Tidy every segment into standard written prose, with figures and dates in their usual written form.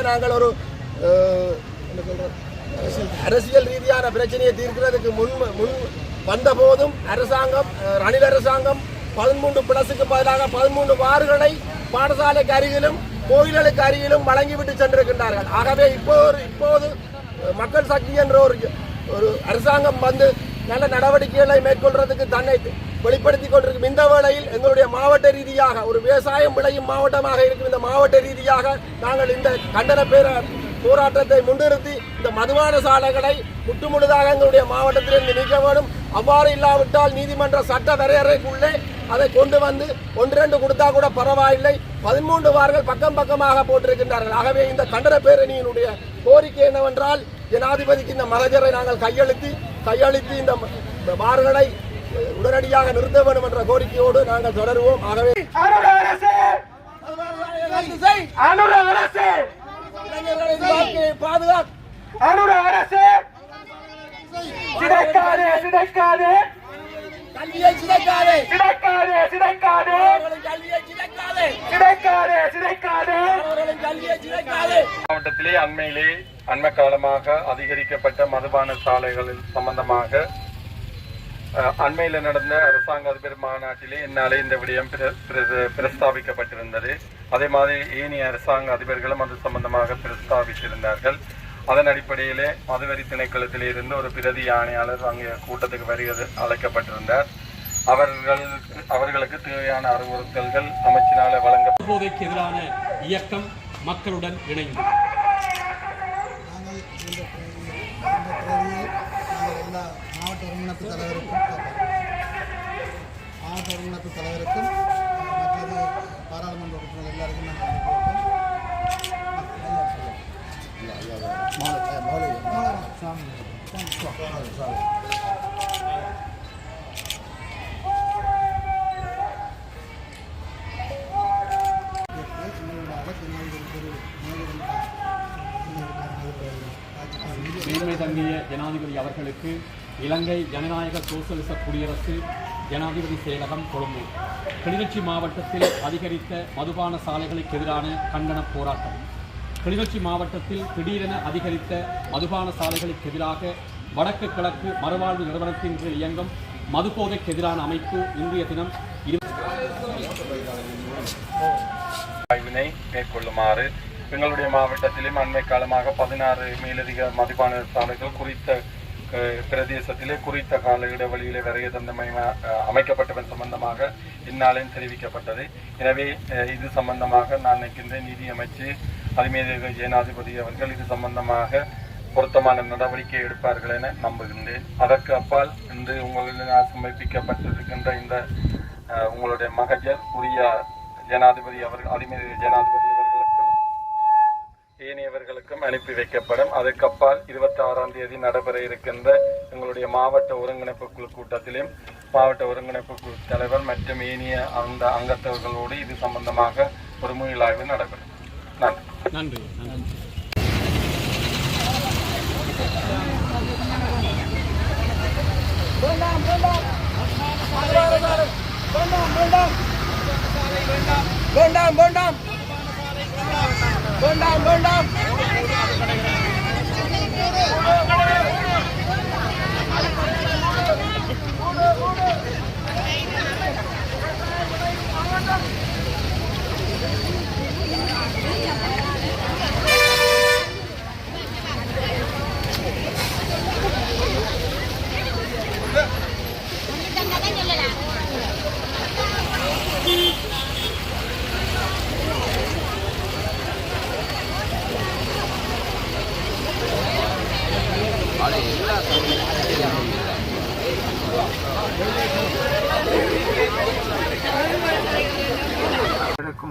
நாங்கள் ஒரு அரசியல் ரீதியான பிரச்சனையை தீர்க்கிறதுக்கு முன் வந்த போதும் அரசாங்கம் ரணில் அரசாங்கம் 13+க்கு பதிலாக 13 வார்களை பாடசாலைக்கு அருகிலும் கோயில்களுக்கு அருகிலும் வழங்கிவிட்டு சென்றிருக்கின்றார்கள். ஆகவே இப்போது மக்கள் சக்தி என்ற ஒரு அரசாங்கம் வந்து நல்ல நடவடிக்கைகளை மேற்கொள்றதுக்கு தன்னை வெளிப்படுத்திக் கொண்டிருக்கும் இந்த வேளையில் எங்களுடைய மாவட்ட ரீதியாக ஒரு விவசாயம் விளையும் மாவட்டமாக இருக்கும் இந்த மாவட்ட ரீதியாக நாங்கள் இந்த கண்டன போராட்டத்தை முன்னிறுத்தி இந்த மதுபான சாலைகளை முற்றுமுழுதாக எங்களுடைய மாவட்டத்திலிருந்து நீக்க வேண்டும். அவ்வாறு இல்லாவிட்டால் நீதிமன்ற சட்ட வரையறைக்குள்ளே அதை கொண்டு வந்து 1-2 கொடுத்தா கூட பரவாயில்லை. 13 வார்கள் பக்கமாக போட்டிருக்கின்றார்கள். ஆகவே இந்த கண்டன பேரணியினுடைய கோரிக்கை என்னவென்றால் ஜனாதிபதிக்கு இந்த மகஜரை நாங்கள் கையளித்து இந்த வார்களை உடனடியாக நிறுத்த வேண்டும் என்ற கோரிக்கையோடு நாங்கள் தொடருவோம். ஆகவே மாவட்டத்திலே அண்மை காலமாக அதிகரிக்கப்பட்ட மதுபான சாலைகளில் சம்பந்தமாக அண்மையில் நடந்த அரசாங்க அதிபர் மாநாட்டிலே என்னாலே இந்த விடயம் பிரஸ்தாபிக்கப்பட்டிருந்தது. அதே மாதிரி ஏனைய அரசாங்க அதிபர்களும் அது சம்பந்தமாக பிரஸ்தாபித்திருந்தார்கள். அதன் அடிப்படையிலே மதுவரி திணைக்களத்திலே இருந்து ஒரு பிரதி ஆணையாளர் அங்கே கூட்டத்துக்கு வருகிறது அழைக்கப்பட்டிருந்தார். அவர்களுக்கு தேவையான அறிவுறுத்தல்கள் அமைச்சினால வழங்க போதைக்கு எதிரான இயக்கம் மக்களுடன் இணைந்து மாவட்ட ஒருங்கிணைப்பு தலைவருக்கும் மற்றது பாராளுமன்ற உறுப்பினர் எல்லாருக்கும் மேன்மை தங்கிய ஜனாதிபதி அவர்களுக்கு இலங்கை ஜனநாயக சோசலிச குடியரசு ஜனாதிபதி செயலகம் கொழும்பு. கிளிநொச்சி மாவட்டத்தில் அதிகரித்த மதுபான சாலைகளுக்கு எதிரான கண்டன போராட்டம். கிளிநொச்சி மாவட்டத்தில் திடீரென அதிகரித்த மதுபான சாலைகளுக்கு எதிராக வடக்கு கிழக்கு மறுவாழ்வு நிறுவனத்தின் கீழ் இயங்கும் மதுபோதைக்கு எதிரான அமைப்பு இன்றைய தினம் ஆய்வினை மேற்கொள்ளுமாறு எங்களுடைய மாவட்டத்திலும் அண்மை காலமாக 16 மேலதிக மதுபான சாலைகள் குறித்த பிரதேசத்திலே குறித்த கால இடைவெளியிலே வரைய தந்தமை அமைக்கப்பட்டவன் சம்பந்தமாக இந்நாளில் தெரிவிக்கப்பட்டது. எனவே இது சம்பந்தமாக நான் நினைக்கின்ற நீதி அமைச்சு அதிமீது ஜனாதிபதி அவர்கள் இது சம்பந்தமாக பொருத்தமான நடவடிக்கை எடுப்பார்கள் என நம்புகின்றேன். அதற்கு அப்பால் இன்று உங்களிடம் சமர்ப்பிக்கப்பட்டிருக்கின்ற இந்த உங்களுடைய மகஜர் உரிய ஜனாதிபதி அவர்கள் அதிமீது ஜனாதிபதி ஏனையவர்களுக்கும் அனுப்பி வைக்கப்படும். அதுக்கப்பால் 26ஆம் தேதி நடைபெற இருக்கின்ற எங்களுடைய மாவட்ட ஒருங்கிணைப்பு குழு கூட்டத்திலும் மாவட்ட ஒருங்கிணைப்பு குழு தலைவர் மற்றும் ஏனைய அந்த அங்கத்தவர்களோடு இது சம்பந்தமாக ஒரு மீளாய்வு நடைபெறும். நன்றி.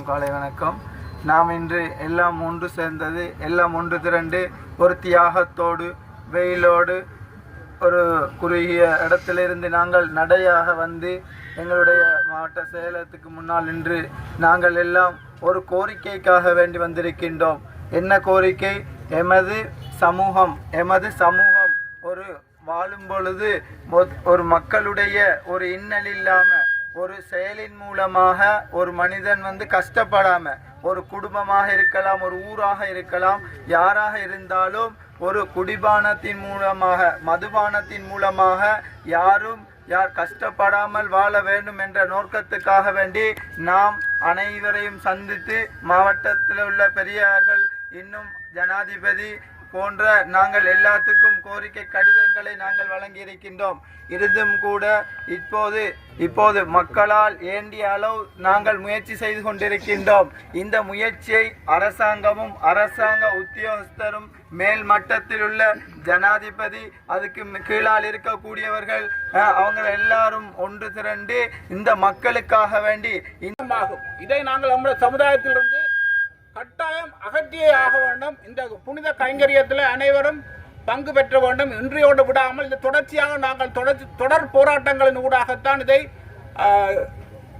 காலை வணக்கம். நாம் இன்று எல்லாம் ஒன்று சேர்ந்தது, எல்லாம் ஒன்று திரண்டு ஒரு தியாகத்தோடு வெயிலோடு ஒரு குறுகிய இடத்திலிருந்து நாங்கள் நடையாக வந்து எங்களுடைய மாவட்ட செயலகத்துக்கு முன்னால் நின்று நாங்கள் எல்லாம் ஒரு கோரிக்கைக்காக வேண்டி வந்திருக்கின்றோம். என்ன கோரிக்கை? எமது சமூகம் ஒரு வாழும் பொழுது ஒரு மக்களுடைய ஒரு இன்னல் இல்லாம ஒரு செயலின் மூலமாக ஒரு மனிதன் கஷ்டப்படாம ஒரு குடும்பமாக இருக்கலாம், ஒரு ஊராக இருக்கலாம், யாராக இருந்தாலும் ஒரு குடிபானத்தின் மூலமாக மதுபானத்தின் மூலமாக யார் கஷ்டப்படாமல் வாழ வேண்டும் என்ற நோக்கத்துக்காக வேண்டி நாம் அனைவரையும் சந்தித்து மாவட்டத்தில் உள்ள பெரியார்கள் இன்னும் ஜனாதிபதி போன்ற நாங்கள் எல்லாத்துக்கும் கோரிக்கை கடிதங்களை நாங்கள் வழங்கி இருக்கின்றோம். இருந்தும் கூட இப்போது மக்களால் ஏண்டிய அளவு நாங்கள் முயற்சி செய்து கொண்டிருக்கின்றோம். இந்த முயற்சியை அரசாங்கமும் அரசாங்க உத்தியோகஸ்தரும் மேல் மட்டத்தில் உள்ள ஜனாதிபதி அதுக்கு கீழால் இருக்கக்கூடியவர்கள் அவங்க எல்லாரும் ஒன்று திரண்டு இந்த மக்களுக்காக வேண்டி இதை நாங்கள் நம்முடைய சமுதாயத்திலிருந்து கட்டாயம் அகற்றியே ஆக வேண்டும். இந்த புனித கைங்கரியத்தில் அனைவரும் பங்கு பெற்ற வேண்டும். இன்றையோடு விடாமல் இந்த தொடர்ச்சியாக நாங்கள் தொடர் போராட்டங்களின் ஊடாகத்தான் இதை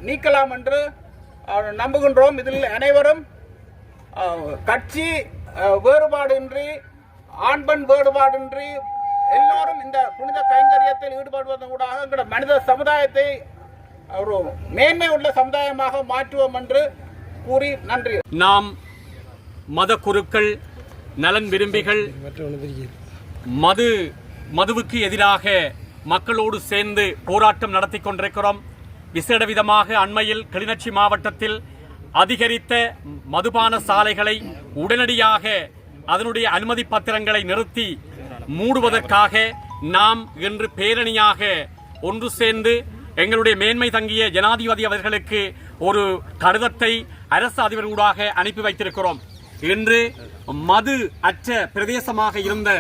நீக்கலாம் என்று நம்புகின்றோம். இதில் அனைவரும் கட்சி வேறுபாடின்றி ஆண் பெண் வேறுபாடின்றி எல்லோரும் இந்த புனித கைங்கரியத்தில் ஈடுபடுவதன் ஊடாக எங்களுடைய மனித சமுதாயத்தை ஒரு மேன்மை உள்ள சமுதாயமாக மாற்றுவோம் என்று கூறி நன்றி. நாம் மத குருக்கள், நலன் விரும்பிகள் மதுவுக்கு எதிராக மக்களோடு சேர்ந்து போராட்டம் நடத்தி கொண்டிருக்கிறோம். விசேட விதமாக அண்மையில் கிளிநொச்சி மாவட்டத்தில் அதிகரித்த மதுபான சாலைகளை உடனடியாக அதனுடைய அனுமதி பத்திரங்களை நிறுத்தி மூடுவதற்காக நாம் இன்று பேரணியாக ஒன்று சேர்ந்து எங்களுடைய மேன்மை தங்கிய ஜனாதிபதி அவர்களுக்கு ஒரு கடிதத்தை அரசு அதிபர் ஊடாக அனுப்பி வைத்திருக்கிறோம். இன்று மது அற்ற பிரதேசமாக இருந்த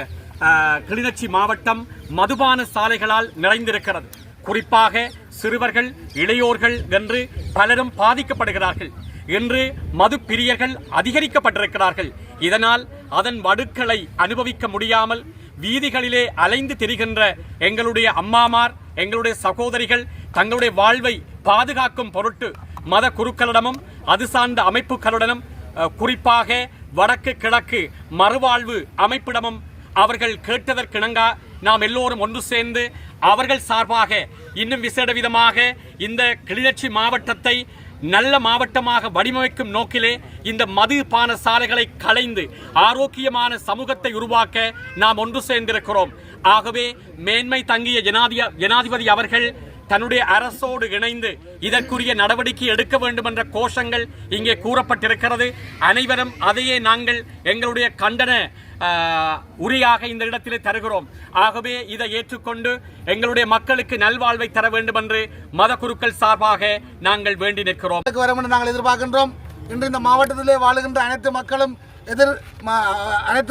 கிளிநொச்சி மாவட்டம் மதுபான சாலைகளால் நிறைந்திருக்கிறது. குறிப்பாக சிறுவர்கள், இளையோர்கள் என்று பலரும் பாதிக்கப்படுகிறார்கள். இன்று மது பிரியர்கள் அதிகரிக்கப்பட்டிருக்கிறார்கள். இதனால் அதன் வடுக்களை அனுபவிக்க முடியாமல் வீதிகளிலே அலைந்து திரிகின்ற எங்களுடைய அம்மாமார், எங்களுடைய சகோதரிகள் தங்களுடைய வாழ்வை பாதுகாக்கும் பொருட்டு மத குருக்களிடமும் அது சார்ந்த அமைப்புகளுடனும் குறிப்பாக வடக்கு கிழக்கு மறுவாழ்வு அமைப்பிடமும் அவர்கள் கேட்டதற்கிணங்க நாம் எல்லோரும் ஒன்று சேர்ந்து அவர்கள் சார்பாக இன்னும் விசேட விதமாக இந்த கிளிநொச்சி மாவட்டத்தை நல்ல மாவட்டமாக வடிவமைக்கும் நோக்கிலே இந்த மதுபான சாலைகளை களைந்து ஆரோக்கியமான சமூகத்தை உருவாக்க நாம் ஒன்று சேர்ந்திருக்கிறோம். ஆகவே மேன்மை தங்கிய ஜனாதிபதி அவர்கள் தன்னுடைய அரசோடு இணைந்து இதற்குரிய நடவடிக்கை எடுக்க வேண்டும் என்ற கோஷங்கள் இங்கே கூறப்பட்டிருக்கிறது. அனைவரும் அதையே நாங்கள் எங்களுடைய கண்டன உரியாக இந்த இடத்திலே தருகிறோம். ஆகவே இதை ஏற்றுக்கொண்டு எங்களுடைய மக்களுக்கு நல்வாழ்வை தர வேண்டும் என்று மத குருக்கள் சார்பாக நாங்கள் வேண்டி நிற்கிறோம். நாங்கள் எதிர்பார்க்கின்றோம். இன்று இந்த மாவட்டத்திலே வாழுகின்ற அனைத்து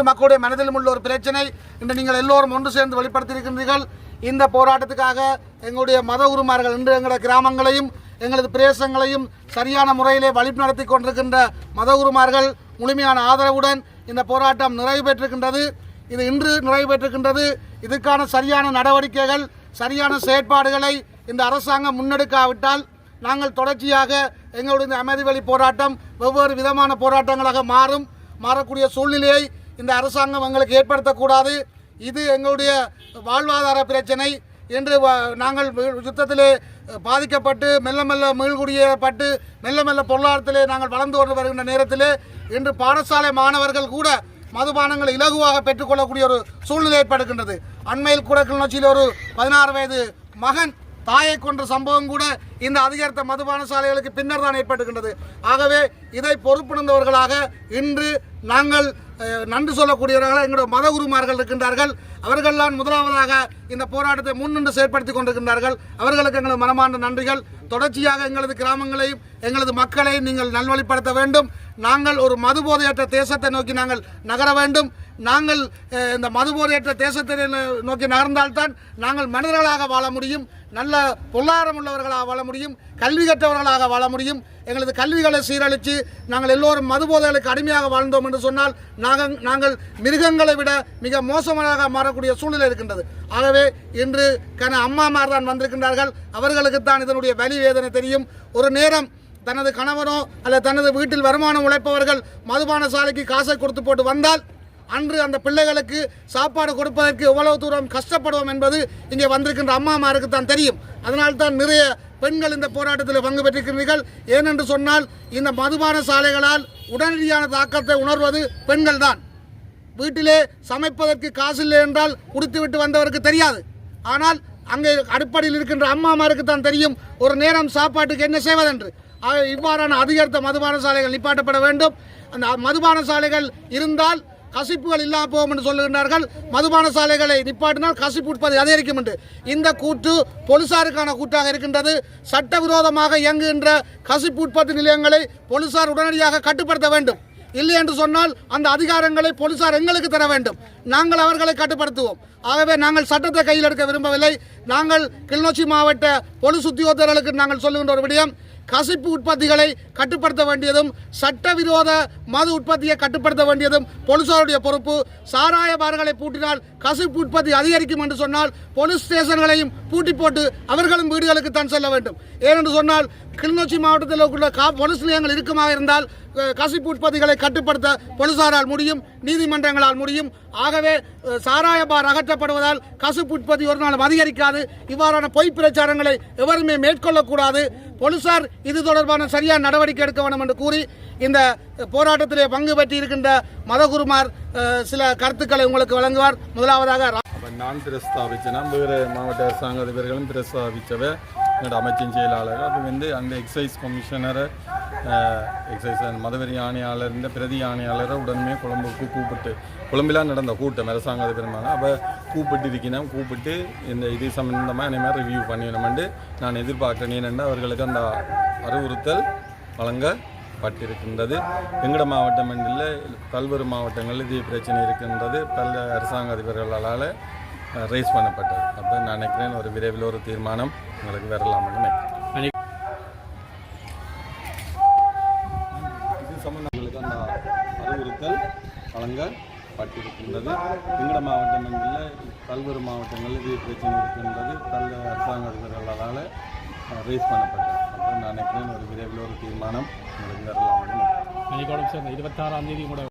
மக்களுடைய மனதிலும் உள்ள ஒரு பிரச்சனை இன்று நீங்கள் எல்லோரும் ஒன்று சேர்ந்து வெளிப்படுத்தியிருக்கின்றீர்கள். இந்த போராட்டத்துக்காக எங்களுடைய மத குருமார்கள் இன்று எங்களுடைய கிராமங்களையும் எங்களது பிரதேசங்களையும் சரியான முறையிலே வழிநடத்தி கொண்டிருக்கின்ற மத குருமார்கள் முழுமையான ஆதரவுடன் இந்த போராட்டம் நிறைவு பெற்றிருக்கின்றது. இது இன்று நிறைவு பெற்றிருக்கின்றது. இதுக்கான சரியான நடவடிக்கைகள், சரியான செயற்பாடுகளை இந்த அரசாங்கம் முன்னெடுக்காவிட்டால் நாங்கள் தொடர்ச்சியாக எங்களுடைய இந்த அமைதி வழி போராட்டம் வெவ்வேறு விதமான போராட்டங்களாக மாறக்கூடிய சூழ்நிலையை இந்த அரசாங்கம் எங்களுக்கு ஏற்படுத்தக்கூடாது. இது எங்களுடைய வாழ்வாதார பிரச்சனை. இன்று நாங்கள் யுத்தத்திலே பாதிக்கப்பட்டு மெல்ல மெல்ல மீள்குடியேறப்பட்டு மெல்ல மெல்ல பொருளாதாரத்திலே நாங்கள் வளர்ந்து கொண்டு வருகின்ற நேரத்திலே இன்று பாடசாலை மாணவர்கள் கூட மதுபானங்களை இலகுவாக பெற்றுக்கொள்ளக்கூடிய ஒரு சூழ்நிலை ஏற்படுகின்றது. அண்மையில் கூட கிளிநொச்சியில் ஒரு 16 வயது மகன் தாயை கொன்ற சம்பவம் கூட இந்த அதிகரித்த மதுபான சாலைகளுக்கு பின்னர் தான் ஏற்பட்டுகின்றது. ஆகவே இதை பொறுப்புணர்ந்தவர்களாக இன்று நாங்கள் நன்றி சொல்லக்கூடியவர்களாக எங்களுடைய மத குருமார்கள் இருக்கின்றார்கள். அவர்கள்தான் முதலாவதாக இந்த போராட்டத்தை முன்னின்று செயற்படுத்தி கொண்டிருக்கின்றார்கள். அவர்களுக்கு எங்களது மனமார்ந்த நன்றிகள். தொடர்ச்சியாக எங்களது கிராமங்களையும் எங்களது மக்களையும் நீங்கள் நல்வழிப்படுத்த வேண்டும். நாங்கள் ஒரு மதுபோதையற்ற தேசத்தை நோக்கி நாங்கள் நகர வேண்டும். நாங்கள் இந்த மதுபோதையற்ற தேசத்தை நோக்கி நகர்ந்தால்தான் நாங்கள் மனிதர்களாக வாழ முடியும், நல்ல பொருளாதாரம் உள்ளவர்களாக வாழ முடியும், கல்வி கற்றவர்களாக வாழ முடியும். எங்களது கல்விகளை சீரழித்து நாங்கள் எல்லோரும் மதுபோதைகளுக்கு அடிமையாக வாழ்ந்தோம் என்று சொன்னால் நாங்கள் மிருகங்களை விட மிக மோசமாக மாறக்கூடிய சூழ்நிலை இருக்கின்றது. ஆகவே இன்று அம்மாமார் தான் வந்திருக்கின்றார்கள். அவர்களுக்குத்தான் இதனுடைய வலி வேதனை தெரியும். ஒரு நேரம் தனது கணவனோ அல்லது தனது வீட்டில் வருமானம் உழைப்பவர்கள் மதுபான சாலைக்கு காசை கொடுத்து போட்டு வந்தால் அன்று அந்த பிள்ளைகளுக்கு சாப்பாடு கொடுப்பதற்கு எவ்வளவு தூரம் கஷ்டப்படுவோம் என்பது இங்கே வந்திருக்கின்ற அம்மாமாருக்கு தான் தெரியும். அதனால்தான் நிறைய பெண்கள் இந்த போராட்டத்தில் பங்கு பெற்றிருக்கிறீர்கள். ஏனென்று சொன்னால் இந்த மதுபான சாலைகளால் உடனடியான தாக்கத்தை உணர்வது பெண்கள் தான். வீட்டிலே சமைப்பதற்கு காசு இல்லை என்றால் குடித்துவிட்டு வந்தவருக்கு தெரியாது. ஆனால் அங்கே அடிப்படையில் இருக்கின்ற அம்மாமாருக்கு தான் தெரியும் ஒரு நேரம் சாப்பாட்டுக்கு என்ன செய்வதென்று. ஆக இவ்வாறான அதிகரித்த மதுபான சாலைகள் நிப்பாட்டப்பட வேண்டும். அந்த மதுபான சாலைகள் இருந்தால் கசிப்புகள் இல்லாமல் போகும் என்று சொல்லுகின்றார்கள். மதுபான சாலைகளை நிப்பாட்டினால் கசிப்பு உற்பத்தி அதிகரிக்கும் என்று. இந்த கூற்று போலீசாருக்கான கூற்றாக இருக்கின்றது. சட்டவிரோதமாக இயங்குகின்ற கசிப்பு உற்பத்தி நிலையங்களை போலீசார் உடனடியாக கட்டுப்படுத்த வேண்டும். இல்லை என்று சொன்னால் அந்த அதிகாரங்களை போலீசார் எங்களுக்கு தர வேண்டும். நாங்கள் அவர்களை கட்டுப்படுத்துவோம். ஆகவே நாங்கள் சட்டத்தை கையில் எடுக்க விரும்பவில்லை. நாங்கள் கிளிநொச்சி மாவட்ட போலீஸ் உத்தியோகத்தர்களுக்கு நாங்கள் சொல்லுகின்ற ஒரு விடயம், கசிப்பு உற்பத்திகளை கட்டுப்படுத்த வேண்டியதும் சட்டவிரோத மது உற்பத்தியை கட்டுப்படுத்த வேண்டியதும் போலீசாருடைய பொறுப்பு. சாராய பார்களை பூட்டினால் கசிப்பு உற்பத்தி அதிகரிக்கும் என்று சொன்னால் போலீஸ் ஸ்டேஷன்களையும் பூட்டி போட்டு அவர்களும் வீடுகளுக்கு தான் செல்ல வேண்டும். ஏனென்று சொன்னால் கிளிநொச்சி மாவட்டத்தில் உள்ள போலீஸ் நிலையங்கள் இருக்குமாக இருந்தால் கசிப்பு உற்பத்திகளை கட்டுப்படுத்த போலீசாரால் முடியும், நீதிமன்றங்களால் முடியும். ஆகவே சாராய பார் அகற்றப்படுவதால் கசிப்பு உற்பத்தி ஒரு நாளும் அதிகரிக்காது. இவ்வாறான பொய் பிரச்சாரங்களை எவருமே மேற்கொள்ளக்கூடாது. போலீசார் இது தொடர்பான சரியான நடவடிக்கை எடுக்க வேண்டும் என்று கூறி இந்த போராட்டத்திலே பங்கு பெற்றி இருக்கின்ற மதகுருமார் சில கருத்துக்களை உங்களுக்கு வழங்குவார். முதலாவதாக நான் பிரஸ்தாபிச்சேன்னா வேறு மாவட்ட அரசாங்க அதிபர்களும் பிரஸ்தாபித்தவ என்னோட அமைச்சின் செயலாளர் அப்போ அந்த எக்ஸைஸ் கமிஷனரை எக்ஸைஸ் மதவெறி ஆணையாளர் இந்த பிரதி ஆணையாளரை உடனே கொழும்புக்கு கூப்பிட்டு கொழும்பிலாம் நடந்த கூட்டம் அரசாங்க அதிபருமாங்க அப்போ கூப்பிட்டு இந்த இது சம்பந்தமாக என்னை மாதிரி ரிவ்யூ பண்ணிடணுமெண்டு நான் எதிர்பார்க்கிறேன். ஏனென்றால் அவர்களுக்கு அந்த அறிவுறுத்தல் வழங்கப்பட்டிருக்கின்றது. எங்கட மாவட்டம் இல்லை பல்வேறு மாவட்டங்களில் இது பிரச்சனை இருக்கின்றது. பல அரசாங்க அதிபர்களால் ரைஸ் பண்ணப்பட்டது. அப்போ நான் நினைக்கிறேன் ஒரு விரைவில் ஒரு தீர்மானம் உங்களுக்கு வரலாம்னு நினைக்கிறேன். இது சம்பந்தங்களுக்கு அந்த அறிவுறுத்தல் வழங்கப்பட்டிருக்கின்றது. எங்கட மாவட்டம் இல்லை பல்வேறு மாவட்டங்களில் இது பிரச்சனை இருக்கின்றது. பல அரசாங்க அதிபர்களால் ரைஸ் பண்ணப்பட்டது. அப்போ நான் நினைக்கிறேன் ஒரு விரைவில் ஒரு தீர்மானம் உங்களுக்கு வரலாம்னு நினைக்கிறேன். 26ஆம் தேதி கூட